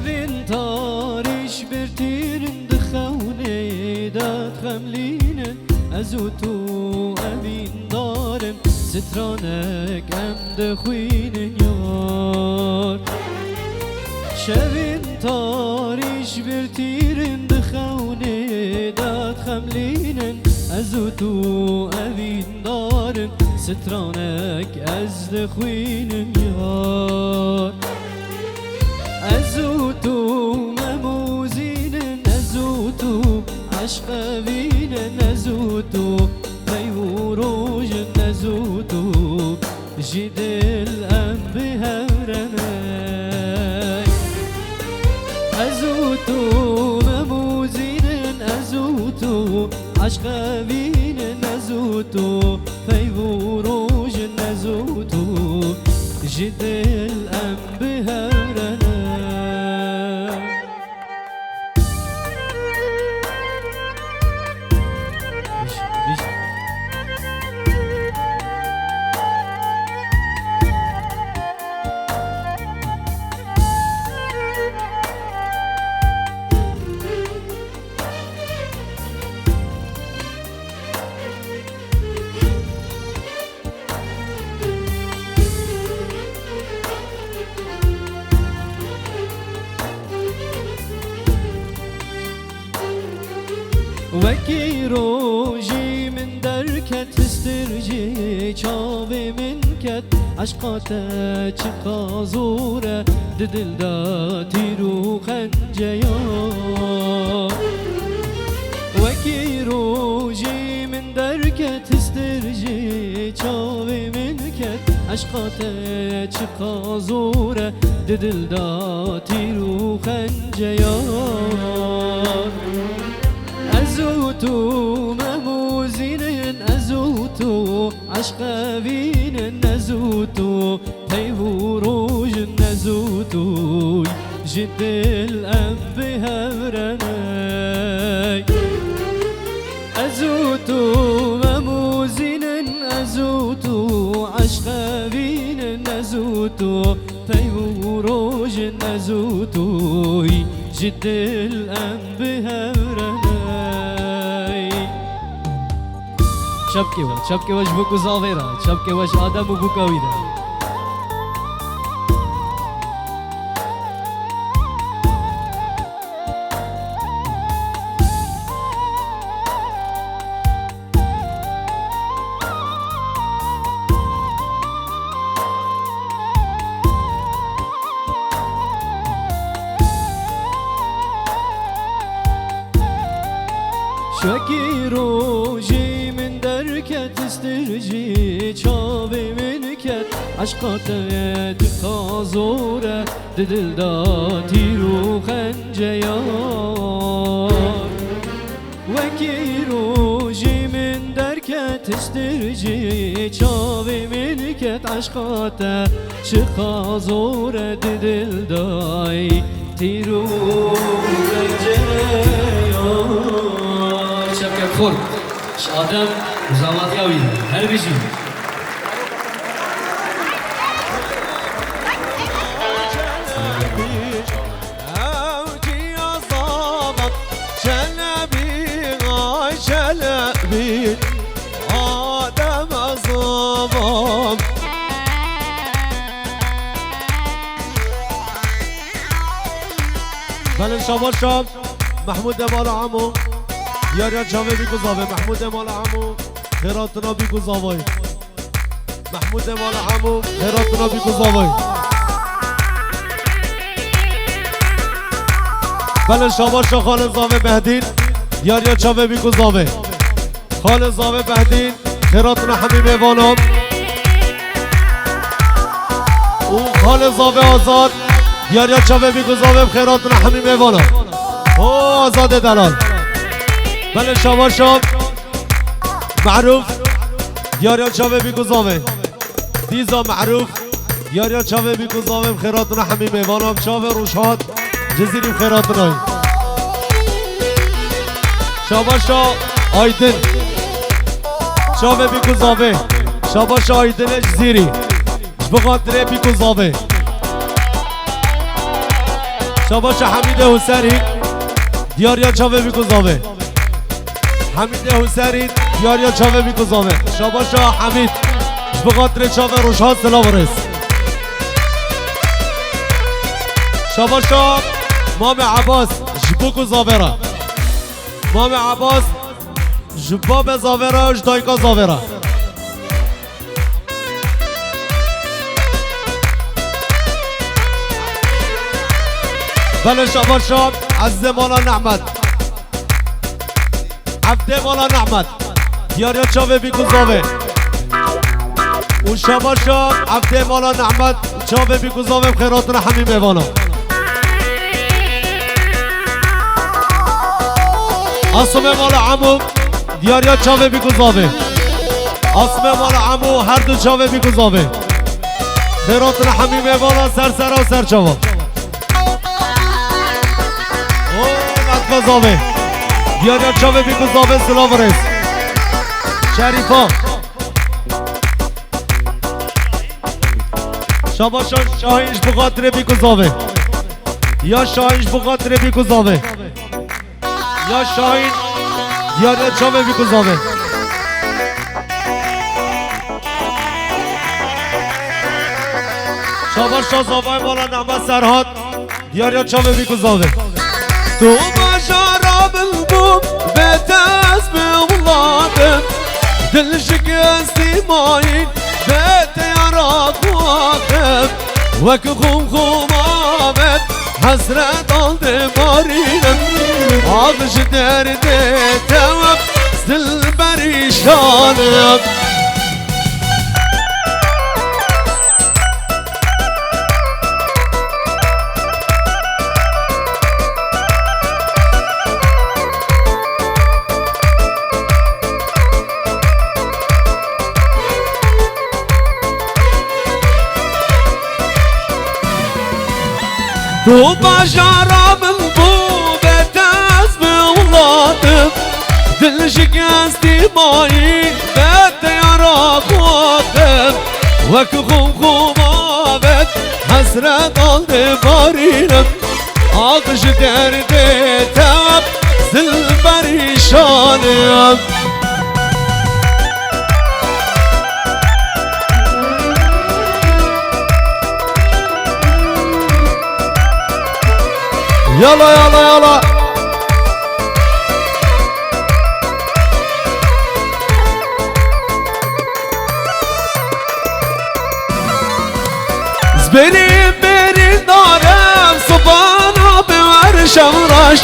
شبین تاریش برتیرن دخونه داد خملینن ازو تو امین دارم سترانک ام دخوینن یار شبین تاریش برتیرن دخونه داد خملینن ازو تو امین دارم سترانک از دخوینن یار ازو تو مموزینن ازو تو عشق بینن ازو تو پیوروژن ازو تو جدل ام بهورنای ازو تو مموزینن ازو تو عشق بینن ازو تو پیوروژن ازو تو جدل ام بهورنای وکی روژی من درکت استرجی چاوی من کت عشقات چقا زوره دل داتی رو خنجیا وکی روژی من درکت استرجی چاوی من کت عشقات چقا زوره دل داتی رو خنجیا ازو تو مموزینن ازو تو عشق بینن ازو تو پیوروژن ازو تو جدل ام بهورنای ازو تو مموزینن ازو تو عشق بینن ازو تو پیوروژن ازو تو جدل ام بهورنای شب که وش بکو زاویرا شب که وش آدم بکو کویرا شکی روژی من درکت استرجی چاوی من کت عشقات تقازوره دل داتی رو خنجیا وکی روژی من درکت استرجی چاوی من کت عشقات تقازوره دل داتی رو خنجیا شبكة خورد ش آدم وزامات قوية هل بيجي شلبي آدم صبام بله شام محمود مال عمو یاریا جامه بیگو زاوه محمود مال عمو خیراتنا بیگو زاوه محمود مال عمو خیراتنا بیگو زاوه بله شاباشا خال زاوه بهدین یاریا جامه بیگو زاوه خال زاوه بهدین خیراتنا همین میوانم او خال زاوه آزاد یاریا جامه بیگو زاوه خیراتنا همین میوانم او آزاد دلال بله شاباشا معروف یاریا چاوه بیگوزاوه دیزا معروف یاریا چاوه بیگوزاوه بخیراتنا همین میوانم چاوه روشهات جزیری بخیراتنای شاباشا آیدن چاوه بیگوزاوه شاباشا آیدن جزیری بخاطره بیگوزاوه شاباش حمید حسری دیاریا چاوه بیگوزاوه حمید حسری دیاریا چاوه بیگوزاوه شاباش حمید بخاطر چاوه روشها سلاورس شاباش مام عباس جبوکو زاورا مام عباس جباب زاورا جدایکا زاورا بله شاباش عز مولا نعمت عبد مولا نعمت دیاریا چاوه بیگوزاوه و شاباش عبد مولا نعمت چاوه بیگوزاوه بخیراتون همین میوانا آسمه مولا عمو دیاریا چاوه بیگوزاوه آسمه مولا عمو هر دو چاوه بیگوزاوه خیراتون همین میوانا سر و سر چاوه زاوه دیاریا چاوه بیگوزاوه سلاورس شریفا شاباش شاهینش بخاطر بیگوزاوه یا شاهینش بخاطر بیگوزاوه یا شاهین دیاریا چاوه بیگوزاوه شاباش زاوه مولا نعمت سرحاد دیاریا چاوه بیگوزاوه تو بشارة بالبوم بتاس بولادم دل شكستي ماين بيت يراك واقف وك خمامت حسرت عند مارينم عطش دردي توب زل بريشانم تو بشارة من بوبة تاس بولادم دل شكستي ماين بيت يراك واقف وك خمامت حسرت عند مارينم عطش دردي توب زل بريشانم يلا يلا يلا زبري بري دارم صبانا بورش ورش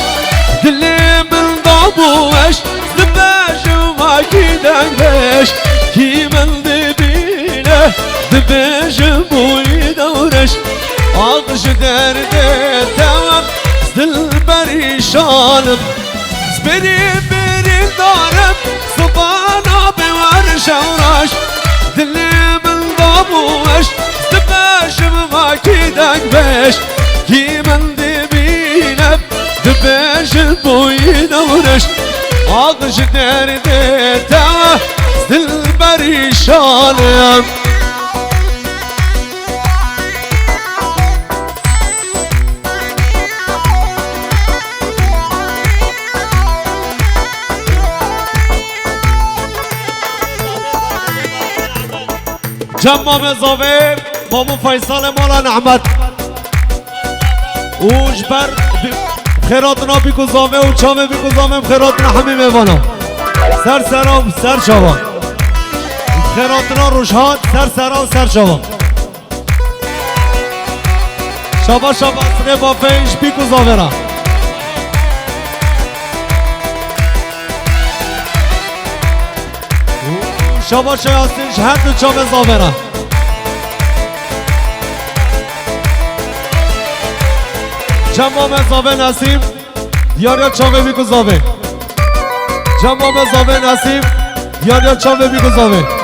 دلي من ضابوش زباش وما كيدنش كي من دبينه دباش بوي دورش عطش دردي توب دل بريشانم زبري بري دارم صبانا بورش ورش دلي من ضابوش دباش بما كيدك باش كي من دبينب دباش بوي دورش عطش دردي توه دل بريشانم جمع زاوه مامو فیصل مولا نعمت اوجبر خیراتنا بیگوزاوه و چامه بیگوزاوه خیراتنا همین میوانا سر سرام سر شوا خیراتنا روشهات سر سرام سر شوا شبا شبا سره با فیش بیگوزاوه را شبا شیاستیش هر دو چامه زاوه را جمع زاوه نسیم دیاریا چاوه بیگوزاوه جمع زاوه نسیم دیاریا چاوه بیگوزاوه